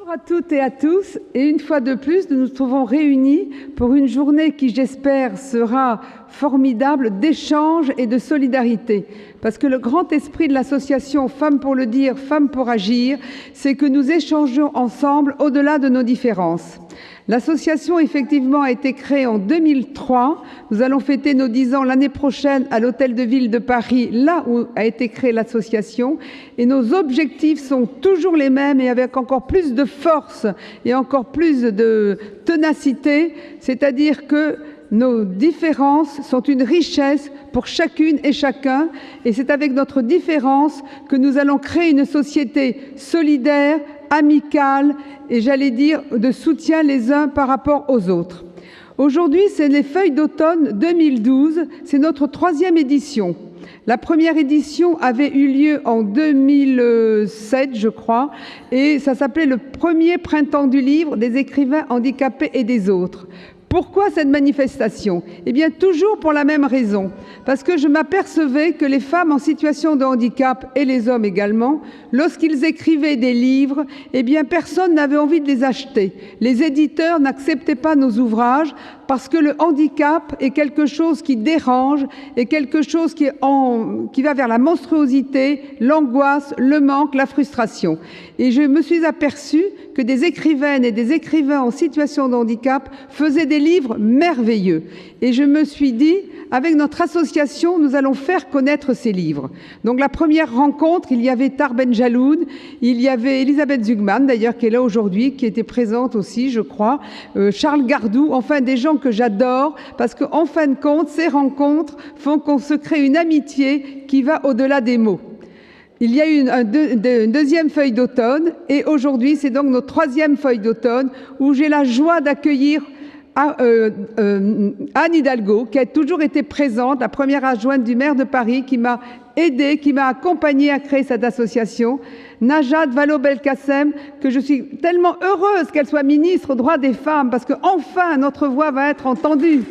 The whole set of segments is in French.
Bonjour à toutes et à tous, et une fois de plus, nous nous trouvons réunis pour une journée qui, j'espère, sera formidable d'échange et de solidarité. Parce que le grand esprit de l'association Femmes pour le dire, Femmes pour agir, c'est que nous échangeons ensemble au-delà de nos différences. L'association, effectivement, a été créée en 2003. Nous allons fêter nos 10 ans l'année prochaine à l'Hôtel de Ville de Paris, là où a été créée l'association. Et nos objectifs sont toujours les mêmes et avec encore plus de force et encore plus de ténacité, c'est-à-dire que nos différences sont une richesse pour chacune et chacun, et c'est avec notre différence que nous allons créer une société solidaire, amicale et, j'allais dire, de soutien les uns par rapport aux autres. Aujourd'hui, c'est les feuilles d'automne 2012, c'est notre 3e édition. La première édition avait eu lieu en 2007, je crois, et ça s'appelait le premier printemps du livre des écrivains handicapés et des autres. Pourquoi cette manifestation? Eh bien, toujours pour la même raison. Parce que je m'apercevais que les femmes en situation de handicap, et les hommes également, lorsqu'ils écrivaient des livres, eh bien, personne n'avait envie de les acheter. Les éditeurs n'acceptaient pas nos ouvrages parce que le handicap est quelque chose qui dérange, et quelque chose qui va vers la monstruosité, l'angoisse, le manque, la frustration. Et je me suis aperçue que des écrivaines et des écrivains en situation de handicap faisaient des livres merveilleux. Et je me suis dit, avec notre association, nous allons faire connaître ces livres. Donc la première rencontre, il y avait Tar Benjaloun, il y avait Elisabeth Zugman, d'ailleurs, qui est là aujourd'hui, qui était présente aussi, je crois, Charles Gardou, enfin des gens que j'adore, parce qu'en fin de compte, ces rencontres font qu'on se crée une amitié qui va au-delà des mots. Il y a eu une deuxième feuille d'automne, et aujourd'hui, c'est donc notre 3e feuille d'automne, où j'ai la joie d'accueillir Anne Hidalgo, qui a toujours été présente, la première adjointe du maire de Paris, qui m'a aidée, qui m'a accompagnée à créer cette association. Najat Vallaud-Belkacem, que je suis tellement heureuse qu'elle soit ministre aux droits des femmes, parce qu'enfin notre voix va être entendue.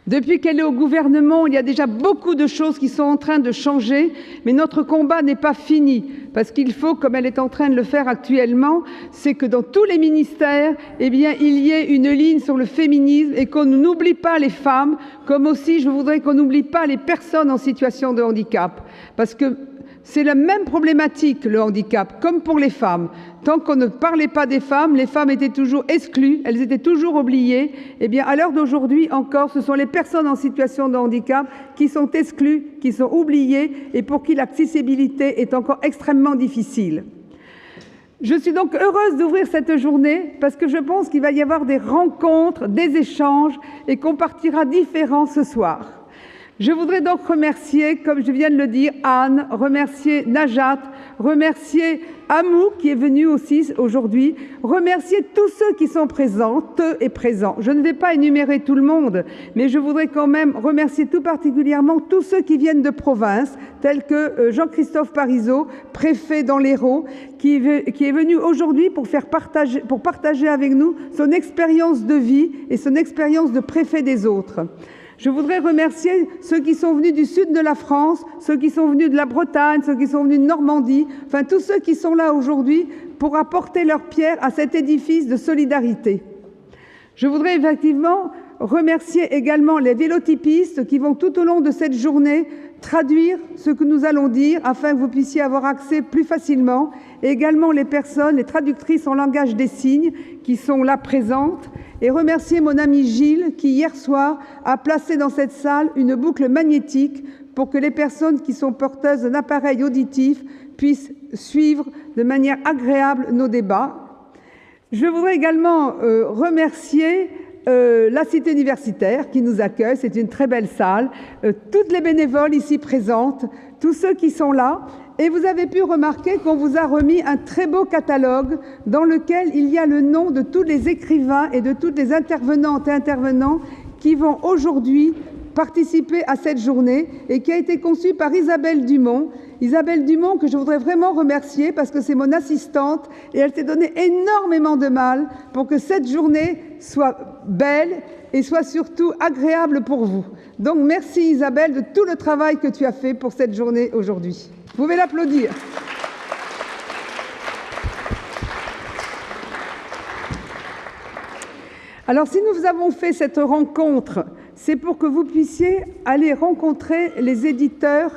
Depuis qu'elle est au gouvernement, il y a déjà beaucoup de choses qui sont en train de changer, mais notre combat n'est pas fini, parce qu'il faut, comme elle est en train de le faire actuellement, c'est que dans tous les ministères, eh bien, il y ait une ligne sur le féminisme et qu'on n'oublie pas les femmes, comme aussi je voudrais qu'on n'oublie pas les personnes en situation de handicap, parce que c'est la même problématique, le handicap, comme pour les femmes. Tant qu'on ne parlait pas des femmes, les femmes étaient toujours exclues, elles étaient toujours oubliées. Eh bien, à l'heure d'aujourd'hui encore, ce sont les personnes en situation de handicap qui sont exclues, qui sont oubliées et pour qui l'accessibilité est encore extrêmement difficile. Je suis donc heureuse d'ouvrir cette journée parce que je pense qu'il va y avoir des rencontres, des échanges et qu'on partira différents ce soir. Je voudrais donc remercier, comme je viens de le dire, Anne, remercier Najat, remercier Amou qui est venu aussi aujourd'hui, remercier tous ceux qui sont présentes et présents. Je ne vais pas énumérer tout le monde, mais je voudrais quand même remercier tout particulièrement tous ceux qui viennent de province, tels que Jean-Christophe Parisot, préfet dans l'Hérault, qui est venu aujourd'hui pour partager avec nous son expérience de vie et son expérience de préfet des autres. Je voudrais remercier ceux qui sont venus du sud de la France, ceux qui sont venus de la Bretagne, ceux qui sont venus de Normandie, enfin tous ceux qui sont là aujourd'hui pour apporter leur pierre à cet édifice de solidarité. Je voudrais effectivement remercier également les vélotypistes qui vont tout au long de cette journée traduire ce que nous allons dire afin que vous puissiez avoir accès plus facilement, et également les personnes, les traductrices en langage des signes qui sont là présentes, et remercier mon ami Gilles qui hier soir a placé dans cette salle une boucle magnétique pour que les personnes qui sont porteuses d'un appareil auditif puissent suivre de manière agréable nos débats. Je voudrais également remercier la Cité universitaire qui nous accueille, c'est une très belle salle, toutes les bénévoles ici présentes, tous ceux qui sont là. Et vous avez pu remarquer qu'on vous a remis un très beau catalogue dans lequel il y a le nom de tous les écrivains et de toutes les intervenantes et intervenants qui vont aujourd'hui participer à cette journée et qui a été conçu par Isabelle Dumont. Isabelle Dumont, que je voudrais vraiment remercier parce que c'est mon assistante et elle s'est donné énormément de mal pour que cette journée soit belle et soit surtout agréable pour vous. Donc merci Isabelle de tout le travail que tu as fait pour cette journée aujourd'hui. Vous pouvez l'applaudir. Alors si nous avons fait cette rencontre, c'est pour que vous puissiez aller rencontrer les éditeurs,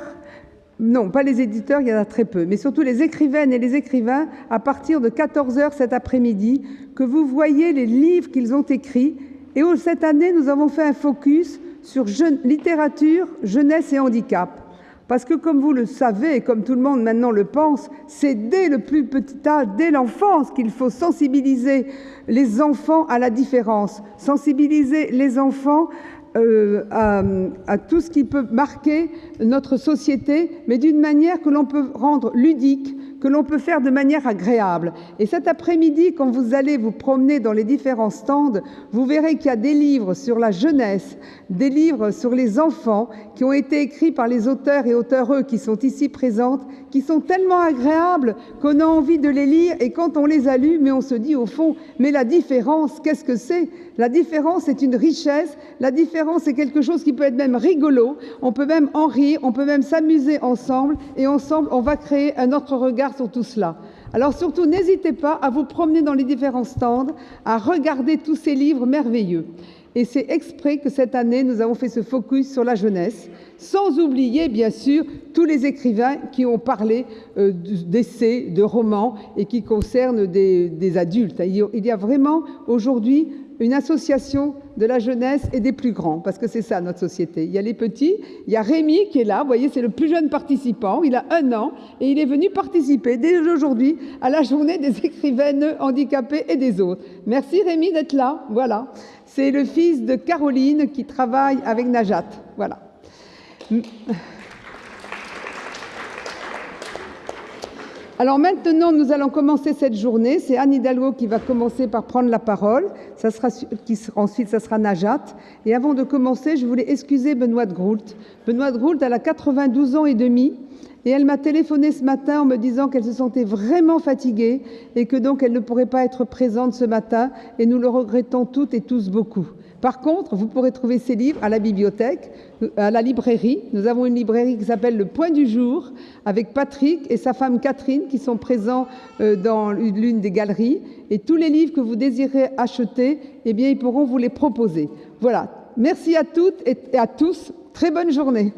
non pas les éditeurs, il y en a très peu, mais surtout les écrivaines et les écrivains à partir de 14 h cet après-midi, que vous voyez les livres qu'ils ont écrits. Et cette année, nous avons fait un focus sur littérature, jeunesse et handicap. Parce que comme vous le savez, et comme tout le monde maintenant le pense, c'est dès le plus petit âge, dès l'enfance, qu'il faut sensibiliser les enfants à la différence, sensibiliser les enfants à tout ce qui peut marquer notre société, mais d'une manière que l'on peut rendre ludique, que l'on peut faire de manière agréable. Et cet après-midi, quand vous allez vous promener dans les différents stands, vous verrez qu'il y a des livres sur la jeunesse, des livres sur les enfants qui ont été écrits par les auteurs et auteureux qui sont ici présentes, qui sont tellement agréables qu'on a envie de les lire, et quand on les a lus, mais on se dit au fond, mais la différence, qu'est-ce que c'est? La différence est une richesse, la différence est quelque chose qui peut être même rigolo, on peut même en rire, on peut même s'amuser ensemble, et ensemble on va créer un autre regard sur tout cela. Alors surtout, n'hésitez pas à vous promener dans les différents stands, à regarder tous ces livres merveilleux. Et c'est exprès que cette année, nous avons fait ce focus sur la jeunesse, sans oublier, bien sûr, tous les écrivains qui ont parlé d'essais, de romans, et qui concernent des adultes. Il y a vraiment, aujourd'hui, une association de la jeunesse et des plus grands, parce que c'est ça notre société. Il y a les petits, il y a Rémi qui est là, vous voyez, c'est le plus jeune participant, il a 1 an, et il est venu participer dès aujourd'hui à la journée des écrivaines handicapées et des autres. Merci Rémi d'être là, voilà. C'est le fils de Caroline qui travaille avec Najat, voilà. Alors maintenant, nous allons commencer cette journée. C'est Anne Hidalgo qui va commencer par prendre la parole. Ensuite, ça sera Najat. Et avant de commencer, je voulais excuser Benoît de Groult. Benoît de Groult, elle a 92 ans et demi. Et elle m'a téléphoné ce matin en me disant qu'elle se sentait vraiment fatiguée et que donc elle ne pourrait pas être présente ce matin. Et nous le regrettons toutes et tous beaucoup. Par contre, vous pourrez trouver ces livres à la bibliothèque, à la librairie. Nous avons une librairie qui s'appelle Le Point du Jour, avec Patrick et sa femme Catherine qui sont présents dans l'une des galeries. Et tous les livres que vous désirez acheter, eh bien, ils pourront vous les proposer. Voilà. Merci à toutes et à tous. Très bonne journée.